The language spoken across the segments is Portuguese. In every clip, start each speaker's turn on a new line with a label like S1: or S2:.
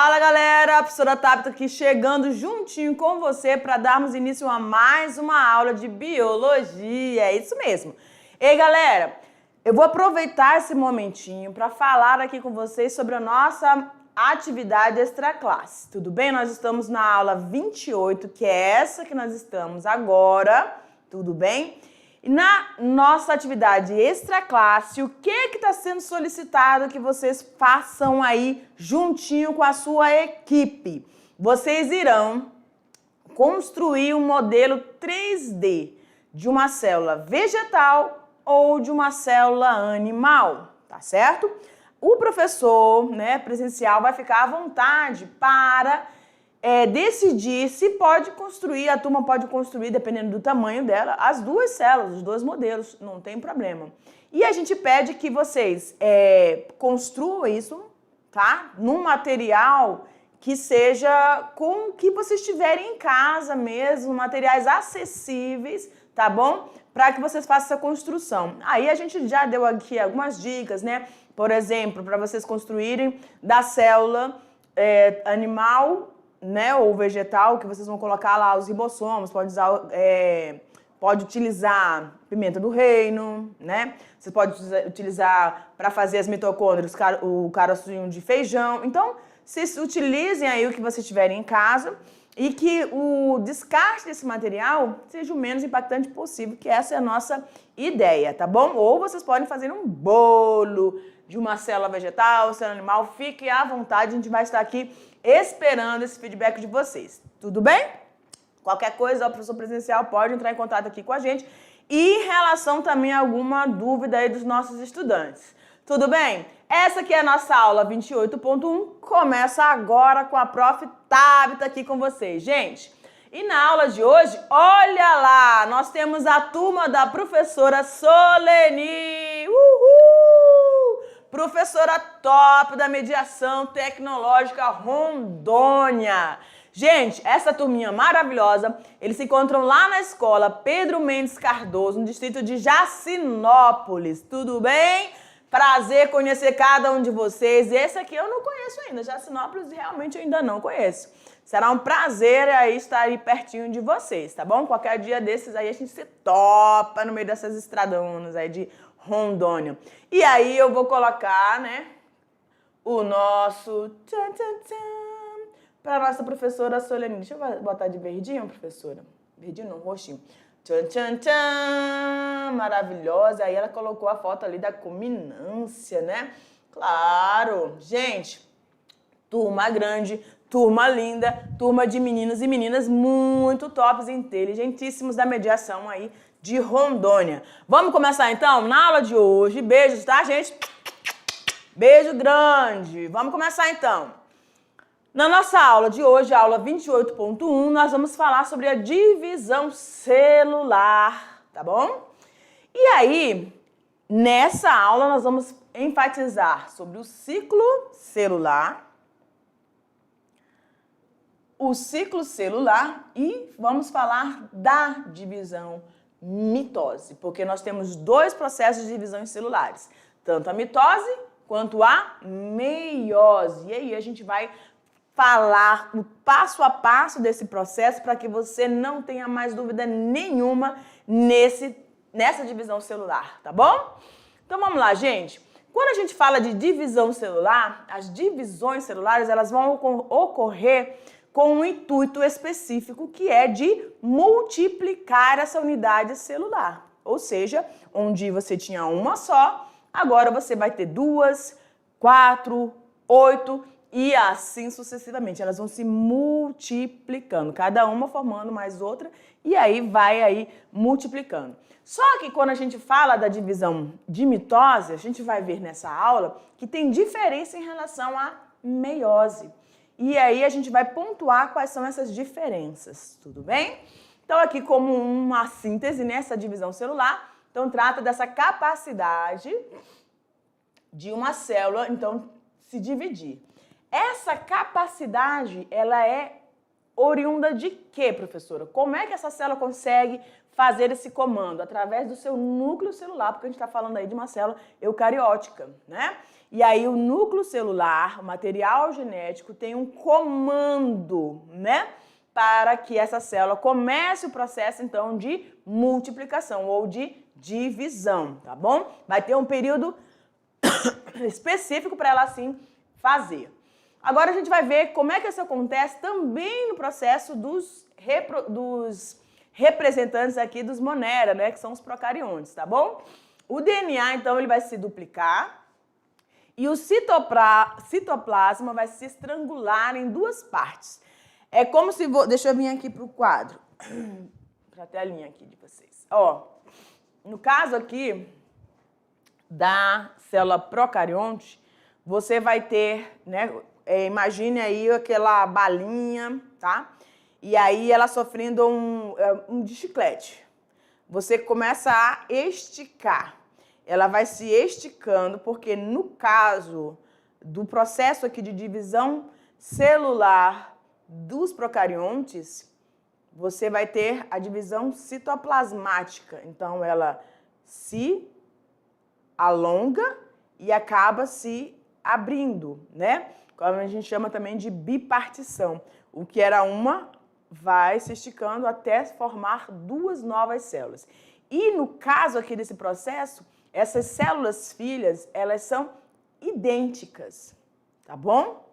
S1: Fala galera, a professora Tabita aqui chegando juntinho com você para darmos início a mais uma aula de biologia, é isso mesmo. Ei galera, eu vou aproveitar esse momentinho para falar aqui com vocês sobre a nossa atividade extraclasse, tudo bem? Nós estamos na aula 28, que é essa que nós estamos agora, tudo bem? E na nossa atividade extraclasse, o que está sendo solicitado que vocês façam aí juntinho com a sua equipe? Vocês irão construir um modelo 3D de uma célula vegetal ou de uma célula animal, tá certo? O professor, presencial vai ficar à vontade para decidir se pode construir, a turma pode construir, dependendo do tamanho dela, as duas células, os dois modelos, não tem problema. E a gente pede que vocês construam isso, tá? Num material que seja com o que vocês tiverem em casa mesmo, materiais acessíveis, tá bom? Para que vocês façam essa construção. Aí a gente já deu aqui algumas dicas, né? Por exemplo, para vocês construírem da célula animal, ou vegetal, que vocês vão colocar lá os ribossomos, pode utilizar pimenta do reino, né? Você pode utilizar para fazer as mitocôndrias o carocinho de feijão. Então, vocês utilizem aí o que vocês tiverem em casa e que o descarte desse material seja o menos impactante possível, que essa é a nossa ideia, tá bom? Ou vocês podem fazer um bolo de uma célula vegetal, célula animal, fiquem à vontade, a gente vai estar aqui esperando esse feedback de vocês, tudo bem? Qualquer coisa, o professor presencial pode entrar em contato aqui com a gente e em relação também a alguma dúvida aí dos nossos estudantes, tudo bem? Essa aqui é a nossa aula 28.1, começa agora com a prof. Tabita aqui com vocês, gente. E na aula de hoje, olha lá, nós temos a turma da professora Soleni, professora top da mediação tecnológica Rondônia. Gente, essa turminha maravilhosa, eles se encontram lá na escola Pedro Mendes Cardoso, no distrito de Jacinópolis. Tudo bem? Prazer conhecer cada um de vocês. Esse aqui eu não conheço ainda, Jacinópolis realmente eu ainda não conheço. Será um prazer aí estar aí pertinho de vocês, tá bom? Qualquer dia desses aí a gente se topa no meio dessas estradonas aí de Rondônia. E aí eu vou colocar, o nosso para a nossa professora Solene. Deixa eu botar de verdinho, professora. Verdinho não, roxinho. Tchan, tchan, tchan, maravilhosa. Aí ela colocou a foto ali da culminância, né? Claro. Gente, turma grande, turma linda, turma de meninos e meninas muito tops e inteligentíssimos da mediação aí de Rondônia. Vamos começar então na aula de hoje. Beijos, tá, gente? Beijo grande. Vamos começar então. Na nossa aula de hoje, a aula 28.1, nós vamos falar sobre a divisão celular, tá bom? E aí, nessa aula, nós vamos enfatizar sobre o ciclo celular, e vamos falar da divisão mitose, porque nós temos dois processos de divisão celulares, tanto a mitose quanto a meiose. E aí a gente vai falar o passo a passo desse processo para que você não tenha mais dúvida nenhuma nessa divisão celular, tá bom? Então vamos lá, gente. Quando a gente fala de divisão celular, as divisões celulares elas vão ocorrer com um intuito específico que é de multiplicar essa unidade celular. Ou seja, onde você tinha uma só, agora você vai ter 2, 4, 8 e assim sucessivamente. Elas vão se multiplicando, cada uma formando mais outra e aí vai aí multiplicando. Só que quando a gente fala da divisão de mitose, a gente vai ver nessa aula que tem diferença em relação à meiose. E aí a gente vai pontuar quais são essas diferenças, tudo bem? Então aqui como uma síntese nessa divisão celular, então trata dessa capacidade de uma célula, então, se dividir. Essa capacidade, ela é oriunda de quê, professora? Como é que essa célula consegue fazer esse comando? Através do seu núcleo celular, porque a gente está falando aí de uma célula eucariótica, né? E aí o núcleo celular, o material genético, tem um comando, né? Para que essa célula comece o processo, então, de multiplicação ou de divisão, tá bom? Vai ter um período específico para ela, assim, fazer. Agora a gente vai ver como é que isso acontece também no processo dos representantes aqui dos Monera, né? Que são os procariontes, tá bom? O DNA, então, ele vai se duplicar e o citoplasma vai se estrangular em duas partes. É como se... Deixa eu vir aqui para o quadro, para a telinha aqui de vocês. Ó, no caso aqui da célula procarionte, você vai ter, né? Imagine aí aquela balinha, tá? E aí ela sofrendo um de chiclete. Você começa a esticar. Ela vai se esticando, porque no caso do processo aqui de divisão celular dos procariontes, você vai ter a divisão citoplasmática. Então, ela se alonga e acaba se abrindo, né? Como a gente chama também de bipartição. O que era uma vai se esticando até formar duas novas células. E no caso aqui desse processo, essas células filhas, elas são idênticas, tá bom?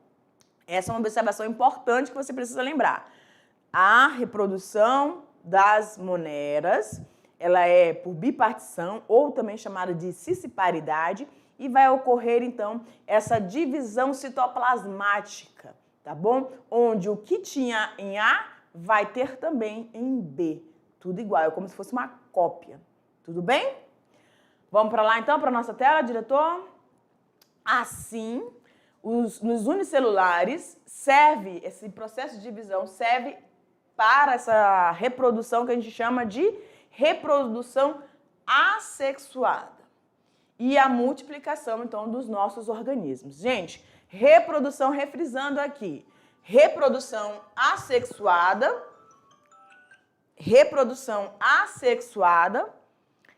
S1: Essa é uma observação importante que você precisa lembrar. A reprodução das moneras, ela é por bipartição, ou também chamada de cisparidade, e vai ocorrer, então, essa divisão citoplasmática, tá bom? Onde o que tinha em A vai ter também em B. Tudo igual, é como se fosse uma cópia. Tudo bem? Vamos para lá, então, para a nossa tela, diretor? Assim, nos unicelulares, esse processo de divisão serve para essa reprodução que a gente chama de reprodução assexuada. E a multiplicação, então, dos nossos organismos. Gente, reprodução, refrisando aqui, reprodução assexuada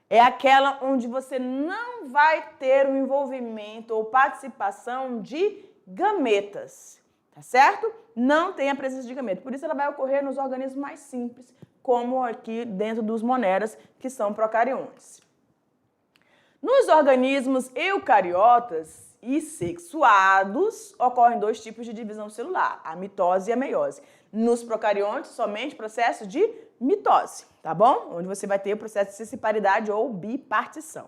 S1: é aquela onde você não vai ter o envolvimento ou participação de gametas, tá certo? Não tem a presença de gametas. Por isso ela vai ocorrer nos organismos mais simples, como aqui dentro dos moneras, que são procariontes. Nos organismos eucariotas e sexuados, ocorrem dois tipos de divisão celular, a mitose e a meiose. Nos procariontes, somente processo de mitose, tá bom? Onde você vai ter o processo de cisparidade ou bipartição.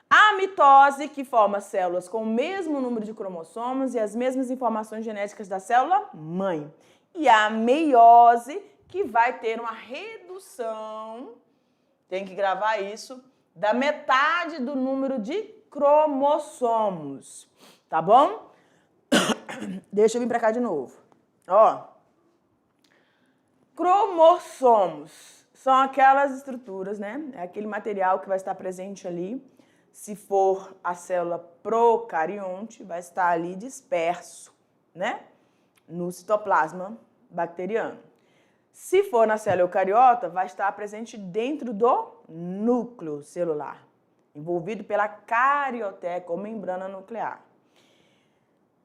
S1: A mitose, que forma células com o mesmo número de cromossomos e as mesmas informações genéticas da célula mãe. E a meiose, que vai ter uma redução, tem que gravar isso, da metade do número de cromossomos, tá bom? Deixa eu vir pra cá de novo. Ó, cromossomos são aquelas estruturas, né? É aquele material que vai estar presente ali. Se for a célula procarionte, vai estar ali disperso, né? No citoplasma bacteriano. Se for na célula eucariota, vai estar presente dentro do núcleo celular, envolvido pela carioteca ou membrana nuclear.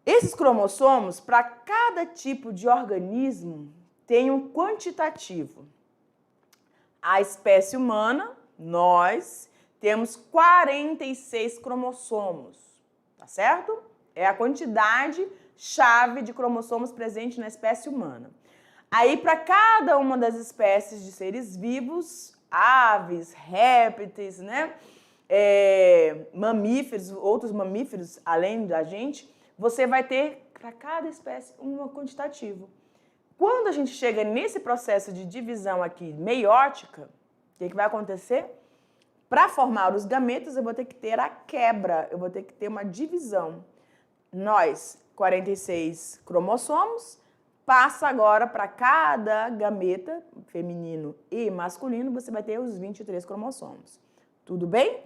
S1: Esses cromossomos, para cada tipo de organismo, tem um quantitativo. A espécie humana, nós, temos 46 cromossomos, tá certo? É a quantidade chave de cromossomos presente na espécie humana. Aí, para cada uma das espécies de seres vivos, aves, répteis, né? Mamíferos, outros mamíferos, além da gente, você vai ter, para cada espécie, um quantitativo. Quando a gente chega nesse processo de divisão aqui meiótica, o que vai acontecer? Para formar os gametas, eu vou ter que ter a quebra, eu vou ter que ter uma divisão. Nós, 46 cromossomos, passa agora para cada gameta, feminino e masculino, você vai ter os 23 cromossomos. Tudo bem?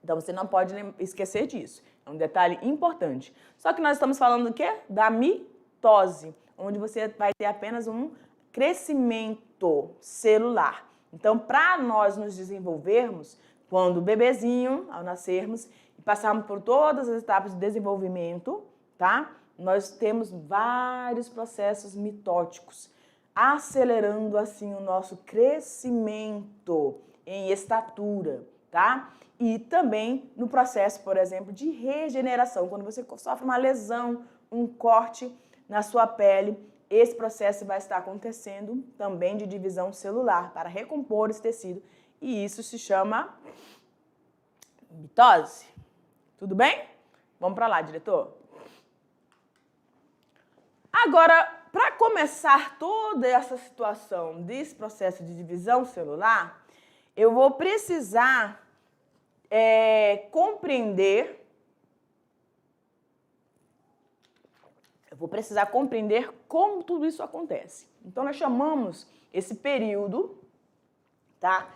S1: Então, você não pode esquecer disso. É um detalhe importante. Só que nós estamos falando do quê? Da mitose, onde você vai ter apenas um crescimento celular. Então, para nós nos desenvolvermos, quando bebezinho, ao nascermos, passarmos por todas as etapas de desenvolvimento, tá? Nós temos vários processos mitóticos, acelerando assim o nosso crescimento em estatura, tá? E também no processo, por exemplo, de regeneração, quando você sofre uma lesão, um corte na sua pele, esse processo vai estar acontecendo também de divisão celular para recompor esse tecido, e isso se chama mitose. Tudo bem? Vamos para lá, diretor. Agora, para começar toda essa situação desse processo de divisão celular, eu vou precisar compreender como tudo isso acontece. Então, nós chamamos esse período, tá,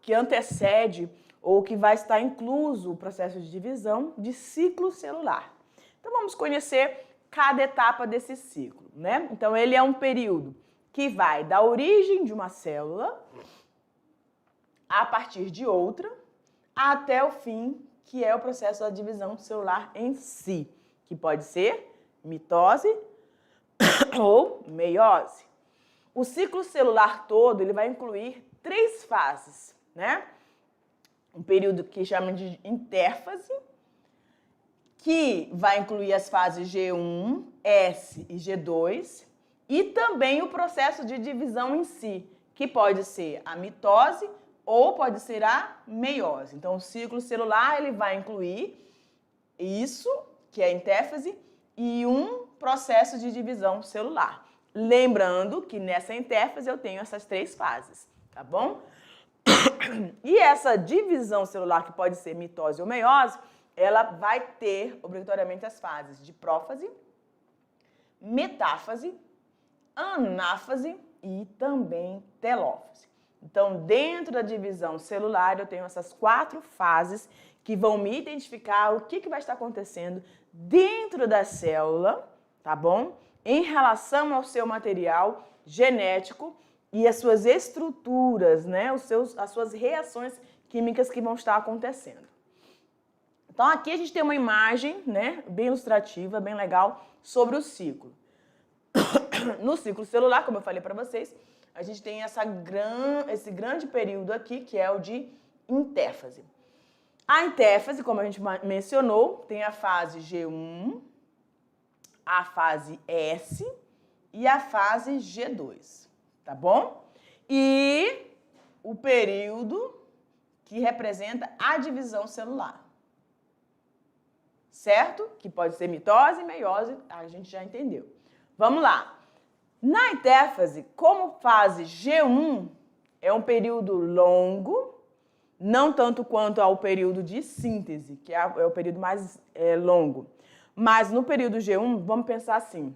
S1: que antecede ou que vai estar incluso o processo de divisão de ciclo celular. Então, vamos conhecer cada etapa desse ciclo, né? Então, ele é um período que vai da origem de uma célula a partir de outra, até o fim, que é o processo da divisão celular em si, que pode ser mitose ou meiose. O ciclo celular todo, ele vai incluir 3 fases, né? Um período que chama de intérfase, que vai incluir as fases G1, S e G2, e também o processo de divisão em si, que pode ser a mitose ou pode ser a meiose. Então, o ciclo celular ele vai incluir isso, que é a intérfase, e um processo de divisão celular. Lembrando que nessa intérfase eu tenho essas 3 fases, tá bom? E essa divisão celular, que pode ser mitose ou meiose, ela vai ter obrigatoriamente as fases de prófase, metáfase, anáfase e também telófase. Então, dentro da divisão celular, eu tenho essas 4 fases que vão me identificar o que vai estar acontecendo dentro da célula, tá bom? Em relação ao seu material genético e as suas estruturas, né? As suas reações químicas que vão estar acontecendo. Então, aqui a gente tem uma imagem, né, bem ilustrativa, bem legal, sobre o ciclo. No ciclo celular, como eu falei para vocês, a gente tem esse grande período aqui, que é o de intérfase. A intérfase, como a gente mencionou, tem a fase G1, a fase S e a fase G2, tá bom? E o período que representa a divisão celular, certo? Que pode ser mitose e meiose, a gente já entendeu. Vamos lá. Na intérfase, como fase G1 é um período longo, não tanto quanto ao período de síntese, que é o período mais longo. Mas no período G1, vamos pensar assim,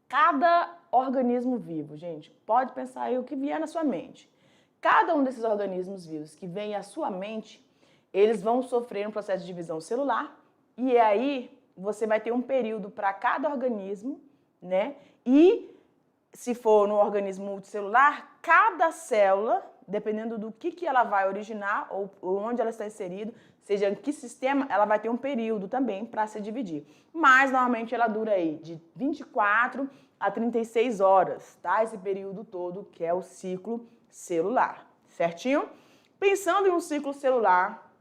S1: cada organismo vivo, gente, pode pensar aí o que vier na sua mente. Cada um desses organismos vivos que vem à sua mente, eles vão sofrer um processo de divisão celular e aí você vai ter um período para cada organismo, né? E se for no organismo multicelular, cada célula, dependendo do que ela vai originar ou onde ela está inserida, seja em que sistema, ela vai ter um período também para se dividir. Mas, normalmente, ela dura aí de 24 a 36 horas, tá? Esse período todo que é o ciclo celular, certinho? Pensando em um ciclo celular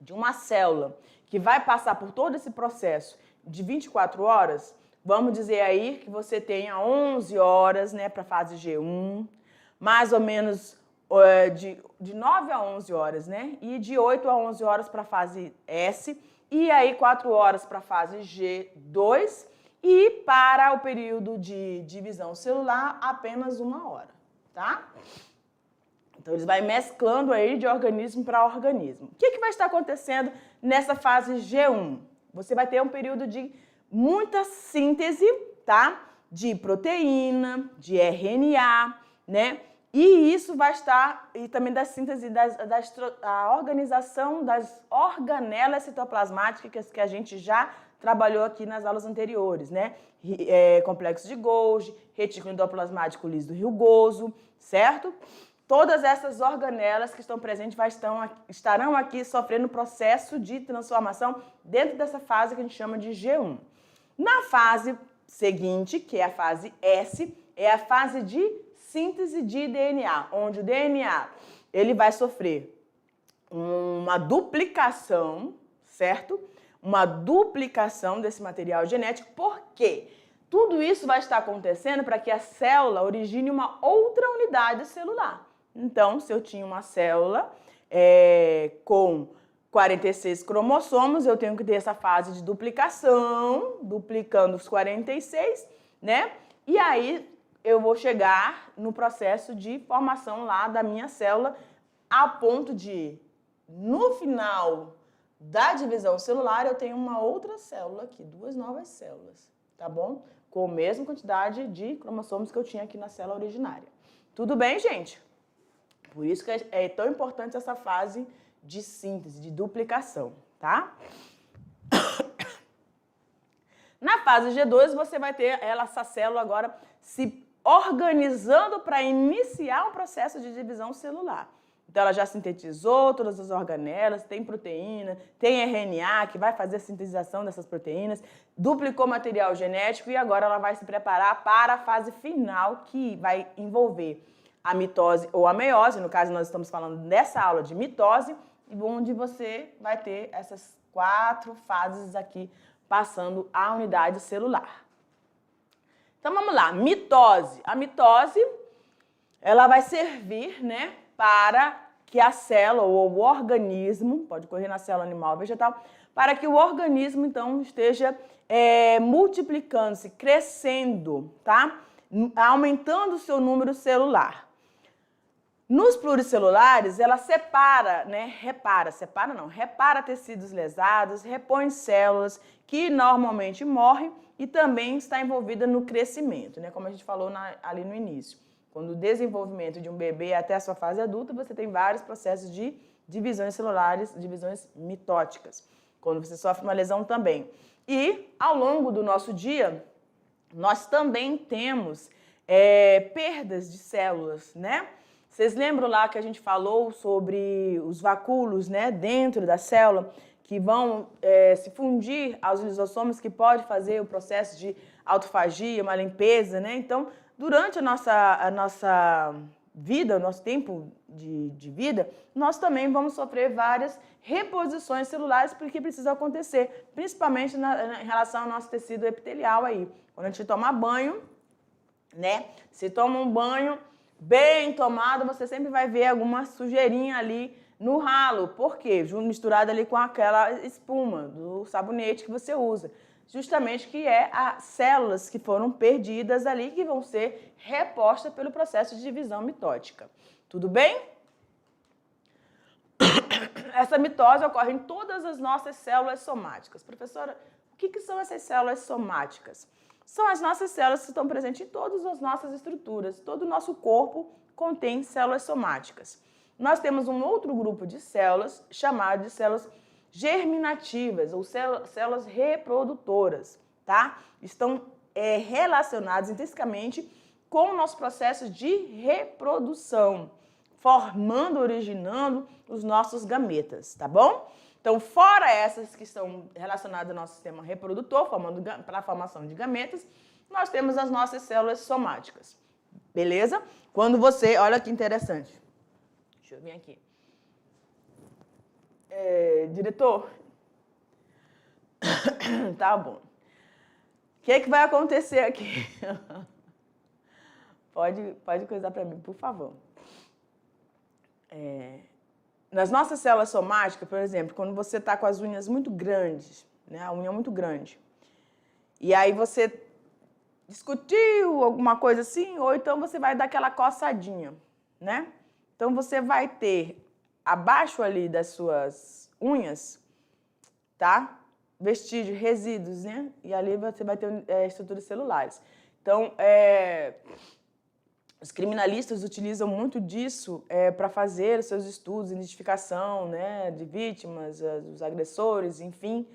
S1: de uma célula que vai passar por todo esse processo de 24 horas, vamos dizer aí que você tenha 11 horas, né, para a fase G1, mais ou menos de 9 a 11 horas, né, e de 8 a 11 horas para a fase S, e aí 4 horas para a fase G2, e para o período de divisão celular, apenas 1 hora, tá? Então, eles vão mesclando aí de organismo para organismo. O que vai estar acontecendo nessa fase G1? Você vai ter um período de muita síntese, tá? De proteína, de RNA, né? E isso vai estar, e também da síntese da organização das organelas citoplasmáticas que a gente já trabalhou aqui nas aulas anteriores, né? Complexo de Golgi, retículo endoplasmático liso rugoso, certo? todas essas organelas que estão presentes estarão aqui sofrendo processo de transformação dentro dessa fase que a gente chama de G1. Na fase seguinte, que é a fase S, é a fase de síntese de DNA, onde o DNA ele vai sofrer uma duplicação, certo? Uma duplicação desse material genético. Por quê? Tudo isso vai estar acontecendo para que a célula origine uma outra unidade celular. Então, se eu tinha uma célula com 46 cromossomos, eu tenho que ter essa fase de duplicação, duplicando os 46, né? E aí eu vou chegar no processo de formação lá da minha célula, a ponto de, no final da divisão celular, eu tenho uma outra célula aqui, 2 novas células, tá bom? Com a mesma quantidade de cromossomos que eu tinha aqui na célula originária. Tudo bem, gente? Por isso que é tão importante essa fase de síntese, de duplicação, tá? Na fase G2, você vai ter essa célula agora se organizando para iniciar um processo de divisão celular. Então, ela já sintetizou todas as organelas, tem proteína, tem RNA, que vai fazer a sintetização dessas proteínas, duplicou material genético e agora ela vai se preparar para a fase final, que vai envolver a mitose ou a meiose. No caso, nós estamos falando dessa aula de mitose, onde você vai ter essas 4 fases aqui, passando a unidade celular. Então, vamos lá. Mitose. A mitose, ela vai servir, né, para que a célula ou o organismo, pode ocorrer na célula animal ou vegetal, para que o organismo, então, esteja multiplicando-se, crescendo, tá? Aumentando o seu número celular. Nos pluricelulares, ela separa, né? Repara tecidos lesados, repõe células que normalmente morrem e também está envolvida no crescimento, né? Como a gente falou ali no início. Quando o desenvolvimento de um bebê até a sua fase adulta, você tem vários processos de divisões celulares, divisões mitóticas, quando você sofre uma lesão também. E, ao longo do nosso dia, nós também temos perdas de células, né? Vocês lembram lá que a gente falou sobre os vacúolos, né, dentro da célula, que vão se fundir aos lisossomos, que pode fazer o processo de autofagia, uma limpeza, né? Então, durante a nossa vida, o nosso tempo de vida, nós também vamos sofrer várias reposições celulares porque precisa acontecer, principalmente em relação ao nosso tecido epitelial aí. Quando a gente toma banho, né? Se toma um banho bem tomado, você sempre vai ver alguma sujeirinha ali no ralo. Por quê? Misturada ali com aquela espuma do sabonete que você usa. Justamente que é as células que foram perdidas ali, que vão ser repostas pelo processo de divisão mitótica. Tudo bem? Essa mitose ocorre em todas as nossas células somáticas. Professora, o que são essas células somáticas? São as nossas células que estão presentes em todas as nossas estruturas. Todo o nosso corpo contém células somáticas. Nós temos um outro grupo de células chamado de células germinativas ou células reprodutoras, tá? Estão relacionadas intrinsecamente com o nosso processo de reprodução, formando, originando os nossos gametas, tá bom? Então, fora essas que estão relacionadas ao nosso sistema reprodutor, para a formação de gametas, nós temos as nossas células somáticas, beleza? Quando você, olha que interessante, deixa eu vir aqui. Diretor, tá bom. O que vai acontecer aqui? Pode coisar para mim, por favor. Nas nossas células somáticas, por exemplo, quando você está com as unhas muito grandes, né, a unha muito grande, e aí você discutiu alguma coisa assim, ou então você vai dar aquela coçadinha, né? Então você vai ter abaixo ali das suas unhas, tá? Vestígios, resíduos, né? E ali você vai ter estruturas celulares. Então, os criminalistas utilizam muito disso para fazer os seus estudos, identificação, né, de vítimas, dos agressores, enfim.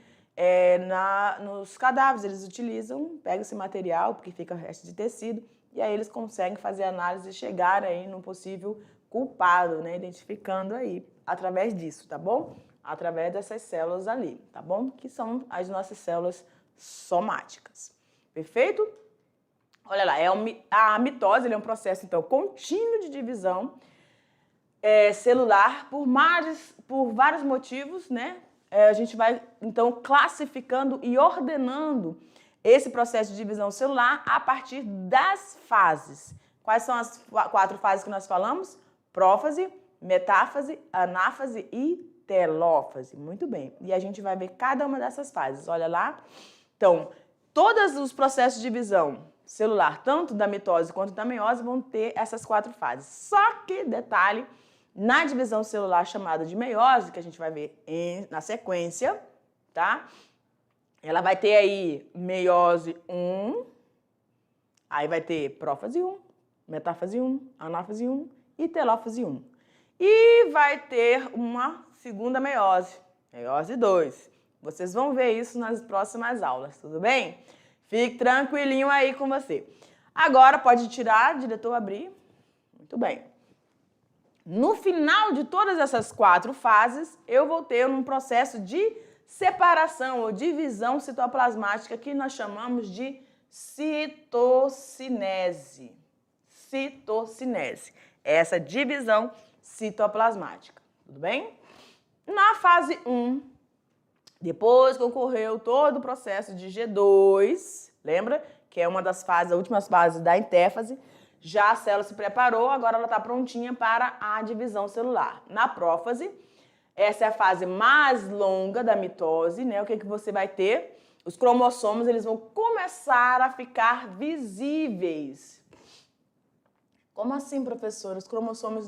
S1: Nos cadáveres eles utilizam, pegam esse material, porque fica resto de tecido, e aí eles conseguem fazer análise e chegar aí num possível culpado, né? Identificando aí através disso, tá bom? Através dessas células ali, tá bom? Que são as nossas células somáticas. Perfeito? Olha lá, a mitose é um processo, então, contínuo de divisão celular por vários motivos, né? A gente vai, então, classificando e ordenando esse processo de divisão celular a partir das fases. Quais são as 4 fases que nós falamos? Prófase, metáfase, anáfase e telófase. Muito bem. E a gente vai ver cada uma dessas fases. Olha lá. Então, todos os processos de divisão celular, tanto da mitose quanto da meiose, vão ter essas 4 fases. Só que, detalhe, na divisão celular chamada de meiose, que a gente vai ver na sequência, tá? Ela vai ter aí meiose 1, aí vai ter prófase 1, metáfase 1, anáfase 1 e telófase 1. E vai ter uma segunda meiose, meiose 2. Vocês vão ver isso nas próximas aulas, tudo bem? Fique tranquilinho aí com você. Agora pode tirar, diretor, abrir. Muito bem. No final de todas essas 4 fases, eu vou ter um processo de separação ou divisão citoplasmática que nós chamamos de citocinese. Citocinese. Essa divisão citoplasmática. Tudo bem? Na fase 1, depois que ocorreu todo o processo de G2, lembra? Que é uma das fases, as últimas fases da entéfase, já a célula se preparou, agora ela está prontinha para a divisão celular. Na prófase, essa é a fase mais longa da mitose, né? O que você vai ter? Os cromossomos, eles vão começar a ficar visíveis. Como assim, professor? Os cromossomos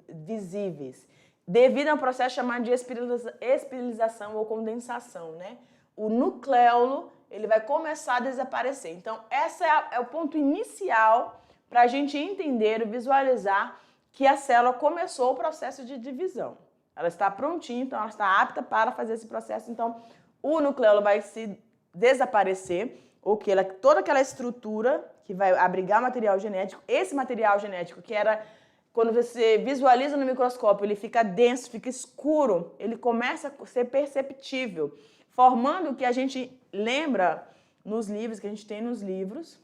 S1: visíveis? Devido a um processo chamado de espiralização ou condensação, né? O nucleolo, ele vai começar a desaparecer. Então, esse é o ponto inicial para a gente entender e visualizar que a célula começou o processo de divisão. Ela está prontinha, então ela está apta para fazer esse processo. Então, o nucleolo vai se desaparecer, ou que toda aquela estrutura que vai abrigar material genético, esse material genético que era, quando você visualiza no microscópio, ele fica denso, fica escuro, ele começa a ser perceptível, formando o que a gente lembra nos livros, que a gente tem nos livros,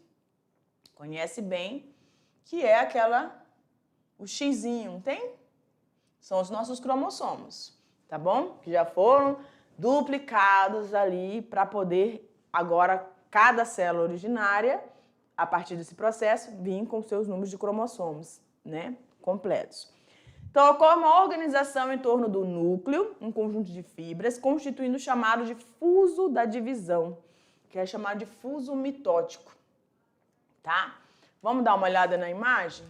S1: conhece bem, que é o xizinho, não tem? São os nossos cromossomos, tá bom? Que já foram duplicados ali para poder, agora, cada célula originária, a partir desse processo, vir com seus números de cromossomos, né? Completos. Então, ocorre uma organização em torno do núcleo, um conjunto de fibras, constituindo o chamado de fuso da divisão, que é chamado de fuso mitótico, tá? Vamos dar uma olhada na imagem?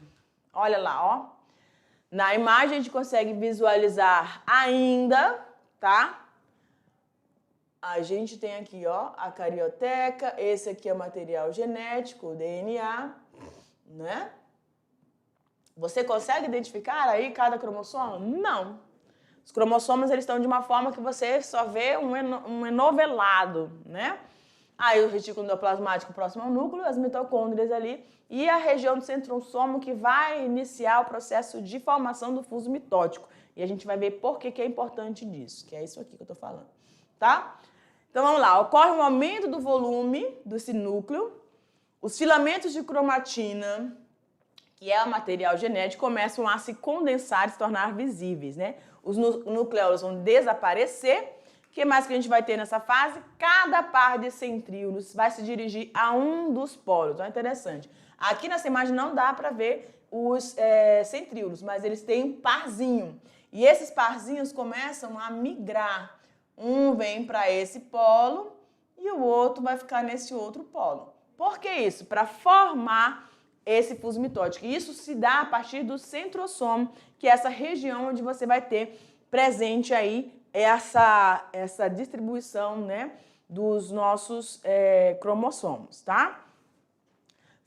S1: Olha lá, ó. Na imagem a gente consegue visualizar ainda, tá? A gente tem aqui, ó, a carioteca, esse aqui é o material genético, o DNA, né? Você consegue identificar aí cada cromossomo? Não. Os cromossomos, eles estão de uma forma que você só vê um enovelado, né? Aí o retículo endoplasmático próximo ao núcleo, as mitocôndrias ali e a região do centrosomo que vai iniciar o processo de formação do fuso mitótico. E a gente vai ver por que é importante disso, que é isso aqui que eu tô falando, tá? Então vamos lá, ocorre um aumento do volume desse núcleo, os filamentos de cromatina, que é o material genético, começam a se condensar e se tornar visíveis, né? Os nucleolos vão desaparecer. O que mais que a gente vai ter nessa fase? Cada par de centríolos vai se dirigir a um dos polos. Olha, interessante. Aqui nessa imagem não dá para ver os centríolos, mas eles têm um parzinho. E esses parzinhos começam a migrar. Um vem para esse polo e o outro vai ficar nesse outro polo. Por que isso? Para formar esse fuso mitótico. E isso se dá a partir do centrosomo, que é essa região onde você vai ter presente aí essa distribuição, né, dos nossos cromossomos, tá?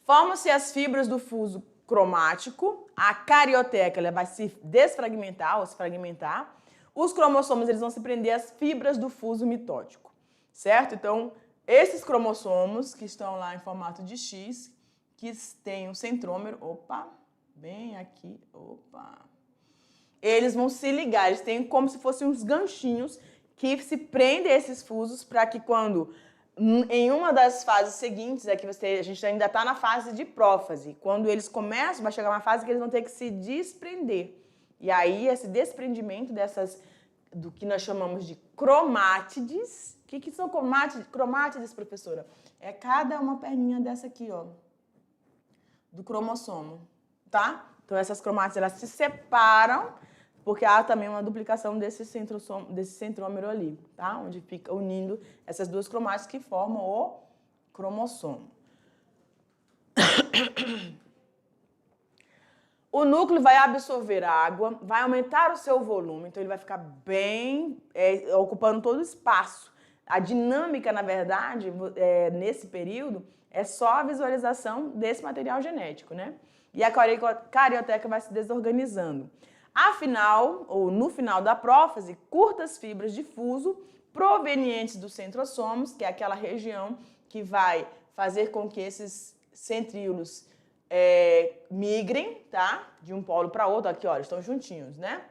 S1: Formam-se as fibras do fuso cromático, a carioteca ela vai se desfragmentar ou se fragmentar, os cromossomos eles vão se prender às fibras do fuso mitótico, certo? Então, esses cromossomos que estão lá em formato de X, que tem um centrômero, bem aqui, eles vão se ligar, eles têm como se fossem uns ganchinhos que se prendem a esses fusos para que quando, em uma das fases seguintes, é que a gente ainda está na fase de prófase, quando eles começam, vai chegar uma fase que eles vão ter que se desprender. E aí, esse desprendimento do que nós chamamos de cromátides. O que são cromátides, professora? É cada uma perninha dessa aqui, ó, do cromossomo, tá? Então, essas cromátides, elas se separam, porque há também uma duplicação desse centrômero ali, tá? Onde fica unindo essas duas cromátides que formam o cromossomo. O núcleo vai absorver água, vai aumentar o seu volume, então ele vai ficar bem, ocupando todo o espaço. A dinâmica, na verdade, nesse período, é só a visualização desse material genético, né? E a carioteca vai se desorganizando. Afinal, ou no final da prófase, curtas fibras de fuso provenientes dos centrossomos, que é aquela região que vai fazer com que esses centríolos migrem, tá? De um polo para outro. Aqui, olha, estão juntinhos, né?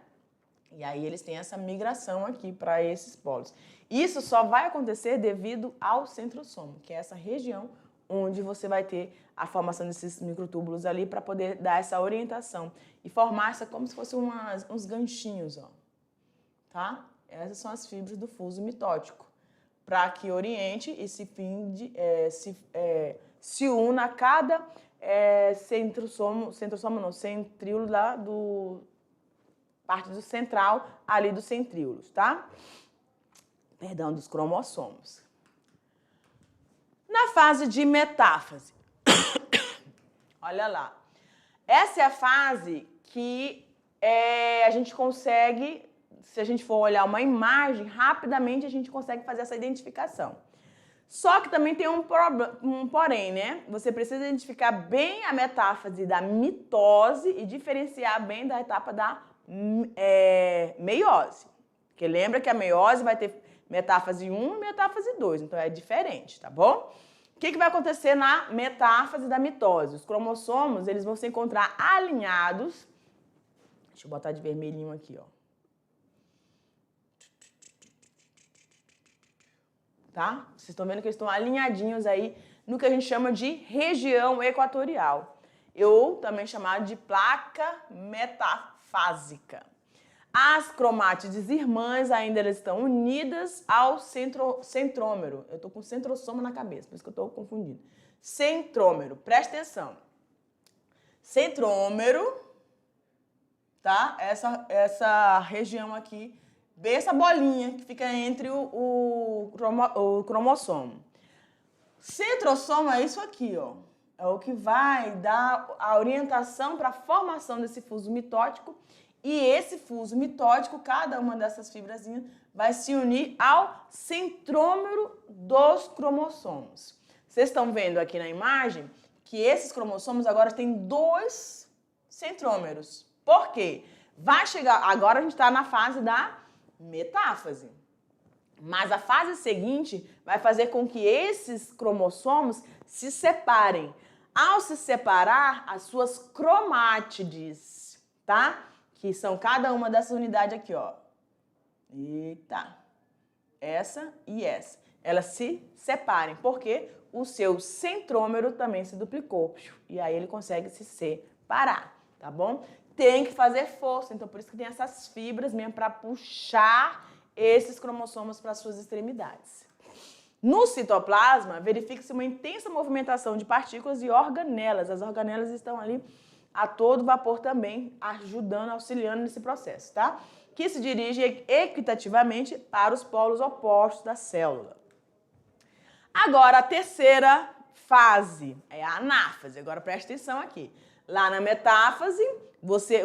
S1: E aí eles têm essa migração aqui para esses polos. Isso só vai acontecer devido ao centrossomo, que é essa região onde você vai ter a formação desses microtúbulos ali para poder dar essa orientação e formar essa como se fossem uns ganchinhos, ó. Tá? Essas são as fibras do fuso mitótico, para que oriente e se una a cada centríolo lá parte do central ali dos centríolos, tá? Perdão, dos cromossomos. Na fase de metáfase, olha lá, essa é a fase que a gente consegue, se a gente for olhar uma imagem, rapidamente a gente consegue fazer essa identificação. Só que também tem um porém, né? Você precisa identificar bem a metáfase da mitose e diferenciar bem da etapa da meiose. Porque lembra que a meiose vai ter metáfase 1 e metáfase 2, então é diferente, tá bom? O que vai acontecer na metáfase da mitose? Os cromossomos, eles vão se encontrar alinhados. Deixa eu botar de vermelhinho aqui, ó. Tá? Vocês estão vendo que eles estão alinhadinhos aí no que a gente chama de região equatorial, ou também chamado de placa metafásica. As cromátides irmãs ainda elas estão unidas ao centrômero. Eu estou com centrosoma na cabeça, por isso que eu estou confundindo. Centrômero, presta atenção. Centrômero, tá? Essa região aqui, bem essa bolinha que fica entre o cromossomo. Centrosoma é isso aqui, ó. É o que vai dar a orientação para a formação desse fuso mitótico. E esse fuso mitótico, cada uma dessas fibrazinhas, vai se unir ao centrômero dos cromossomos. Vocês estão vendo aqui na imagem que esses cromossomos agora têm 2 centrômeros. Por quê? Vai chegar, agora a gente está na fase da metáfase. Mas a fase seguinte vai fazer com que esses cromossomos se separem. Ao se separar, as suas cromátides, tá? Que são cada uma dessas unidades aqui, ó. Eita! Essa e essa. Elas se separem, porque o seu centrômero também se duplicou. E aí ele consegue se separar, tá bom? Tem que fazer força, então por isso que tem essas fibras mesmo para puxar esses cromossomos para suas extremidades. No citoplasma, verifica-se uma intensa movimentação de partículas e organelas. As organelas estão ali a todo vapor também, ajudando, auxiliando nesse processo, tá? Que se dirige equitativamente para os polos opostos da célula. Agora, a terceira fase é a anáfase. Agora, presta atenção aqui. Lá na metáfase,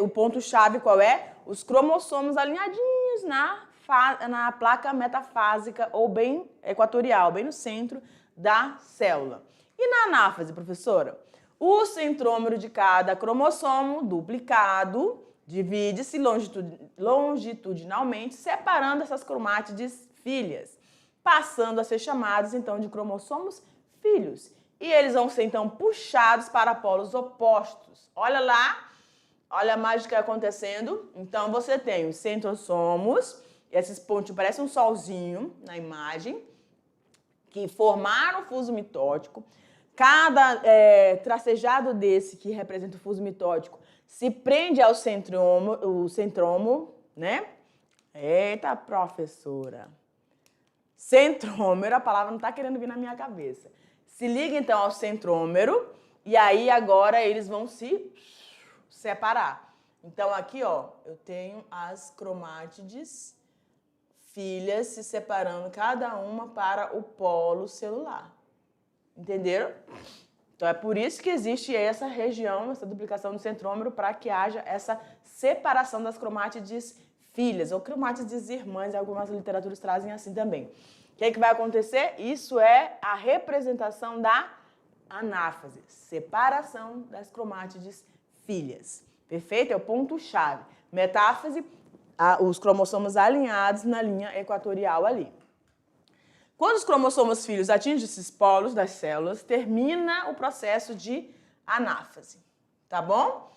S1: o ponto-chave qual é? Os cromossomos alinhadinhos na placa metafásica ou bem equatorial, bem no centro da célula. E na anáfase, professora? O centrômero de cada cromossomo duplicado divide-se longitudinalmente, separando essas cromátides filhas, passando a ser chamados, então, de cromossomos filhos. E eles vão ser, então, puxados para polos opostos. Olha lá Olha a mágica acontecendo. Então, você tem os centrosomos, esses pontinhos, parece um solzinho na imagem, que formaram o fuso mitótico. Cada tracejado desse, que representa o fuso mitótico, se prende ao centromo, né? Eita, professora! Centrômero, a palavra não está querendo vir na minha cabeça. Se liga, então, ao centrômero, e aí agora eles vão se separar. Então, aqui, ó, eu tenho as cromátides filhas se separando cada uma para o polo celular. Entenderam? Então, é por isso que existe essa região, essa duplicação do centrômero, para que haja essa separação das cromátides filhas, ou cromátides irmãs, algumas literaturas trazem assim também. O que é que vai acontecer? Isso é a representação da anáfase, separação das cromátides filhas. Perfeito? É o ponto-chave. Metáfase, os cromossomos alinhados na linha equatorial ali. Quando os cromossomos filhos atingem esses polos das células, termina o processo de anáfase. Tá bom?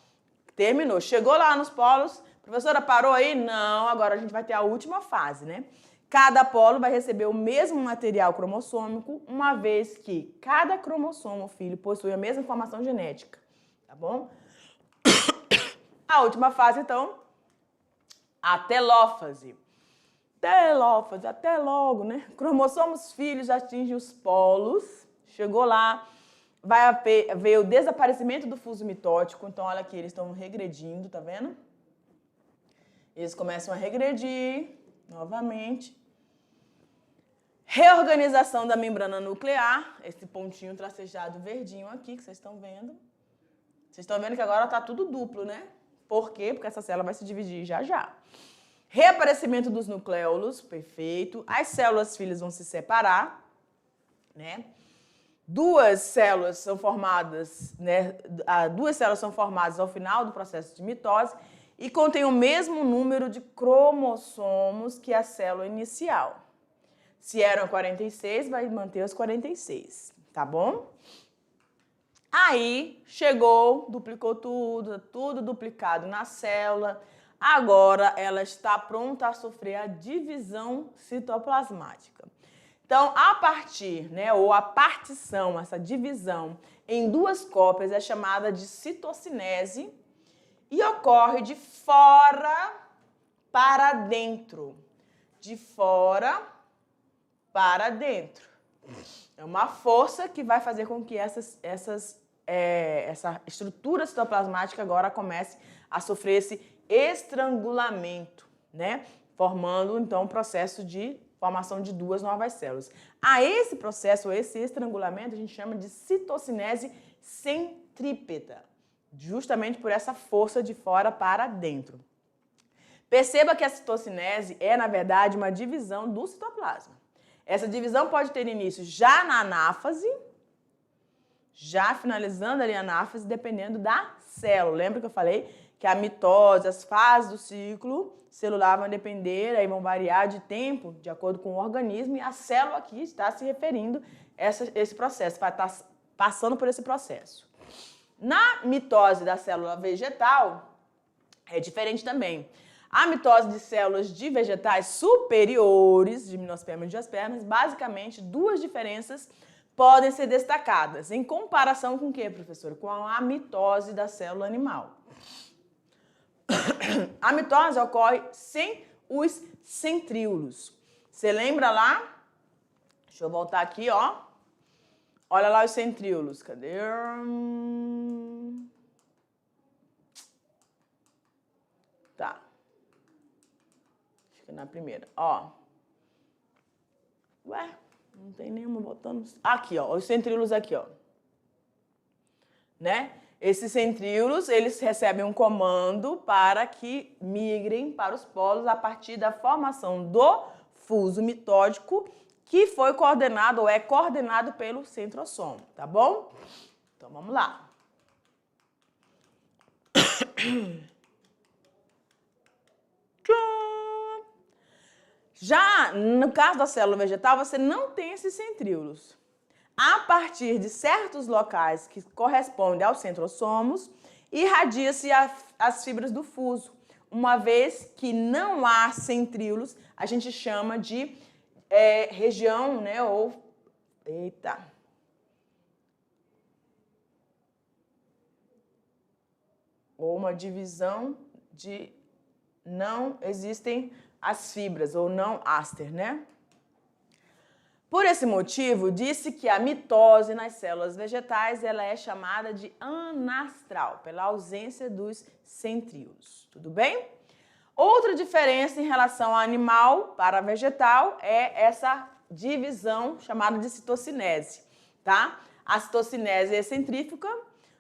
S1: Terminou. Chegou lá nos polos. Professora, parou aí? Não, agora a gente vai ter a última fase, né? Cada polo vai receber o mesmo material cromossômico, uma vez que cada cromossomo filho possui a mesma informação genética. Tá bom? A última fase, então, a telófase. Telófase, até logo, né? Cromossomos filhos atingem os polos, chegou lá, vai haver o desaparecimento do fuso mitótico, então olha aqui, eles estão regredindo, tá vendo? Eles começam a regredir novamente. Reorganização da membrana nuclear, esse pontinho tracejado verdinho aqui que vocês estão vendo. Vocês estão vendo que agora está tudo duplo, né? Por quê? Porque essa célula vai se dividir já já. Reaparecimento dos nucléolos, perfeito. As células filhas vão se separar, né? Duas células são formadas ao final do processo de mitose e contêm o mesmo número de cromossomos que a célula inicial. Se eram 46, vai manter os 46, tá bom? Aí, chegou, duplicou tudo duplicado na célula. Agora, ela está pronta a sofrer a divisão citoplasmática. Então, a partir, né, ou a partição, essa divisão em duas cópias é chamada de citocinese e ocorre de fora para dentro. De fora para dentro. É uma força que vai fazer com que essa estrutura citoplasmática agora comece a sofrer esse estrangulamento, né? Formando, então, o processo de formação de duas novas células. A esse processo, esse estrangulamento, a gente chama de citocinese centrípeta, justamente por essa força de fora para dentro. Perceba que a citocinese é, na verdade, uma divisão do citoplasma. Essa divisão pode ter início já na anáfase, já finalizando ali a anáfase, dependendo da célula. Lembra que eu falei que a mitose, as fases do ciclo celular vão depender, aí vão variar de tempo, de acordo com o organismo, e a célula aqui está se referindo a esse processo, vai estar passando por esse processo. Na mitose da célula vegetal, é diferente também. A mitose de células de vegetais superiores, de gimnospermas e angiospermas, basicamente duas diferenças podem ser destacadas. Em comparação com o que, professora? Com a mitose da célula animal. A mitose ocorre sem os centríolos. Você lembra lá? Deixa eu voltar aqui, ó. Olha lá os centríolos. Cadê? Tá. Acho que na primeira. Ó. Ué, não tem nenhuma botando. Aqui, ó. Os centríolos aqui, ó. Né? Esses centríolos, eles recebem um comando para que migrem para os polos a partir da formação do fuso mitótico, que foi coordenado ou é coordenado pelo centrosomo, tá bom? Então, vamos lá. Já no caso da célula vegetal, você não tem esses centríolos. A partir de certos locais que correspondem aos centrosomos, irradia-se as fibras do fuso. Uma vez que não há centríolos, a gente chama de região, né, ou uma divisão de não existem as fibras, ou não áster, né? Por esse motivo, disse que a mitose nas células vegetais ela é chamada de anastral, pela ausência dos centríolos. Tudo bem? Outra diferença em relação ao animal para vegetal é essa divisão chamada de citocinese, tá? A citocinese excentrífuga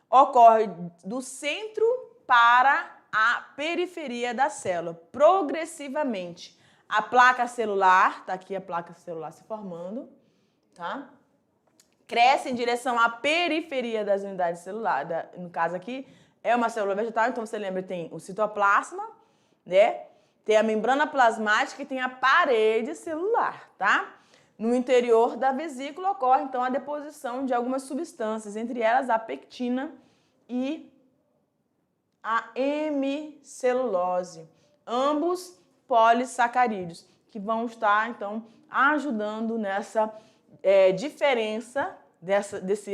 S1: ocorre do centro para a periferia da célula, progressivamente. A placa celular, tá aqui a placa celular se formando, tá? Cresce em direção à periferia das unidades celulares. No caso aqui, é uma célula vegetal, então você lembra, tem o citoplasma, né? Tem a membrana plasmática e tem a parede celular, tá? No interior da vesícula ocorre, então, a deposição de algumas substâncias, entre elas a pectina e a hemicelulose, ambos polissacarídeos, que vão estar, então, ajudando nessa diferença desse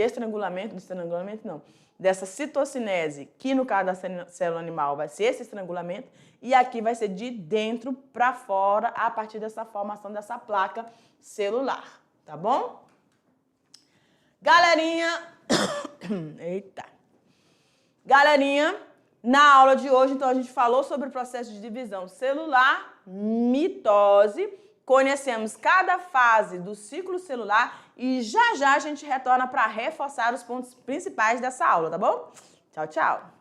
S1: dessa citocinese, que no caso da célula animal vai ser esse estrangulamento, e aqui vai ser de dentro para fora, a partir dessa formação dessa placa celular, tá bom? Galerinha, Galerinha, na aula de hoje, então, a gente falou sobre o processo de divisão celular, mitose, conhecemos cada fase do ciclo celular e já a gente retorna para reforçar os pontos principais dessa aula, tá bom? Tchau, tchau!